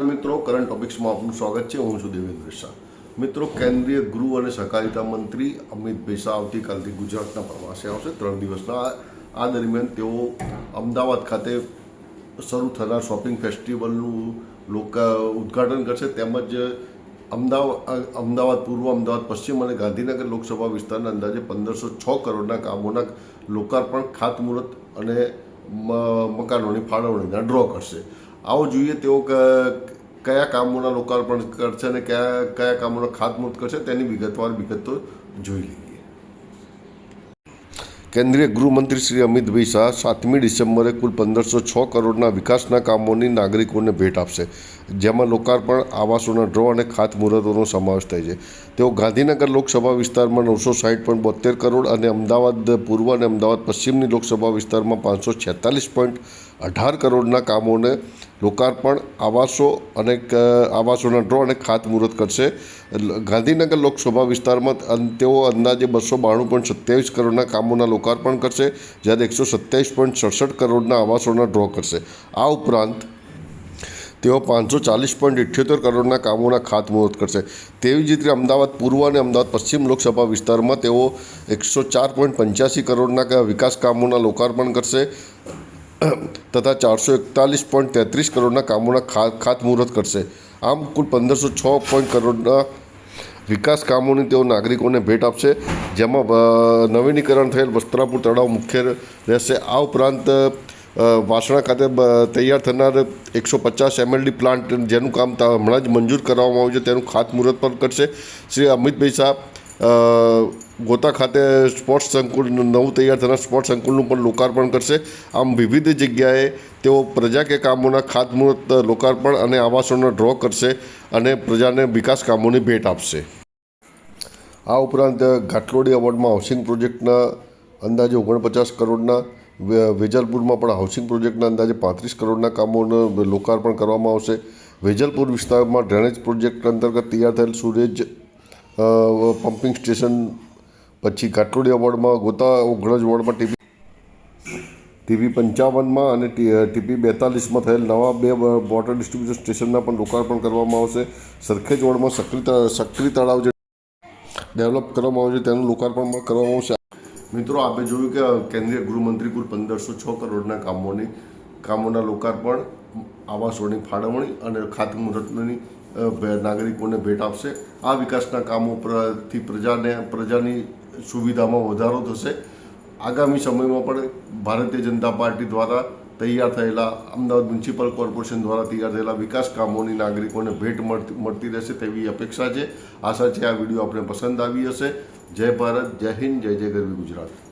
મિત્રો કરંટ ટોપિક્સમાં આપનું સ્વાગત છે। હું છું દેવેન્દ્ર શાહ। મિત્રો, કેન્દ્રીય ગૃહ અને સહકારિતા મંત્રી અમિતભાઈ શાહ આવતીકાલથી ગુજરાતના પ્રવાસે આવશે 3 દિવસના। આ દરમિયાન તેઓ અમદાવાદ ખાતે શરૂ થનાર શોપિંગ ફેસ્ટિવલનું ઉદ્ઘાટન કરશે, તેમજ અમદાવાદ પૂર્વ, અમદાવાદ પશ્ચિમ અને ગાંધીનગર લોકસભા વિસ્તારના અંદાજે 1506 કરોડના કામોના લોકાર્પણ, ખાતમુહૂર્ત અને મકાનોની ફાળવણીના ડ્રો કરશે। આવો જોઈએ તેઓ કયા કામોના લોકાર્પણ કરશે અને કયા કામોના ખાતમુહૂર્ત કરશે તેની વિગતો જોઈ લઈએ। કેન્દ્રીય ગૃહમંત્રી શ્રી અમિતભાઈ શાહ 7મી ડિસેમ્બરે કુલ 1506 કરોડના વિકાસના કામોની નાગરિકોને ભેટ આપશે, જેમાં લોકાર્પણ, આવાસોના ડ્રો અને ખાતમુહૂર્તોનો સમાવેશ થાય છે। તેઓ ગાંધીનગર લોકસભા વિસ્તારમાં 960.72 કરોડ અને અમદાવાદ પૂર્વ અને અમદાવાદ પશ્ચિમની લોકસભા વિસ્તારમાં 546.18 કરોડના કામોને લોકાર્પણ, આવાસોના ડ્રો અને ખાતમુહૂર્ત કરશે। ગાંધીનગર લોકસભા વિસ્તારમાં તેઓ અંદાજે 292.27 કરોડના કામોના લોકાર્પણ કરશે, જ્યારે 127.67 કરોડના આવાસોના ડ્રો કરશે। આ ઉપરાંત તેઓ 540.78 કરોડના કામોના ખાતમુહૂર્ત કરશે। તેવી જ રીતે અમદાવાદ પૂર્વ અને અમદાવાદ પશ્ચિમ લોકસભા વિસ્તારમાં તેઓ 104.85 કરોડના વિકાસ કામોના લોકાર્પણ કરશે તથા 441.33 કરોડના કામોના ખાતમુહૂર્ત કરશે। આમ કુલ 1506 કરોડના વિકાસ કામોની તેઓ નાગરિકોને ભેટ આપશે, જેમાં નવીનીકરણ થયેલ વસ્ત્રાપુર તળાવ મુખ્ય રહેશે। આ ઉપરાંત વાસણા ખાતે તૈયાર થનાર 150 MLD પ્લાન્ટ, જેનું કામ હમણાં જ મંજૂર કરવામાં આવ્યું છે, તેનું ખાતમુહૂર્ત પણ કરશે। શ્રી અમિતભાઈ શાહ ગોતા ખાતે સ્પોર્ટ્સ સંકુલ, નવું તૈયાર થનાર સ્પોર્ટ્સ સંકુલનું પણ લોકાર્પણ કરશે। આમ વિવિધ જગ્યાએ તેઓ પ્રજાકીય કામોના ખાતમુહૂર્ત, લોકાર્પણ અને આવાસોનો ડ્રો કરશે અને પ્રજાને વિકાસ કામોની ભેટ આપશે। આ ઉપરાંત ઘાટલોડી એવોર્ડમાં હાઉસિંગ પ્રોજેક્ટના અંદાજે 49 કરોડના, વેજલપુરમાં પણ હાઉસિંગ પ્રોજેક્ટના અંદાજે 35 કરોડના કામોનું લોકાર્પણ કરવામાં આવશે। વેજલપુર વિસ્તારમાં ડ્રેનેજ પ્રોજેક્ટ અંતર્ગત તૈયાર થયેલ સુરેજ પમ્પિંગ સ્ટેશન, પછી ઘાટલોડી એવોર્ડમાં ગોતા ઓગણજ વોર્ડમાં TP 55માં અને TP 42માં થયેલ નવા 2 વોટર ડિસ્ટ્રીબ્યુશન સ્ટેશનના પણ લોકાર્પણ કરવામાં આવશે। સરખેજ વોર્ડમાં સક્રી તળાવ જે ડેવલપ કરવામાં આવ્યું છે તેનું લોકાર્પણ પણ કરવામાં આવશે। મિત્રો, આપણે જોયું કે કેન્દ્રીય ગૃહમંત્રી કુલ 1506 કરોડના કામોના લોકાર્પણ, આવાસોની ફાળવણી અને ખાતમુહૂર્તની નાગરિકોને ભેટ આપશે। આ વિકાસના કામોથી પ્રજાની સુવિધામાં વધારો થશે। આગામી સમયમાં પણ ભારતીય જનતા પાર્ટી દ્વારા તૈયાર થયેલા, અમદાવાદ મ્યુનિસિપલ કોર્પોરેશન દ્વારા તૈયાર થયેલા વિકાસ કામોની નાગરિકોને ભેટ મળતી રહેશે તેવી અપેક્ષા છે। આશા છે આ વિડીયો આપણે પસંદ આવી હશે। જય ભારત, જય હિન્દ, જય જય ગરવી ગુજરાત।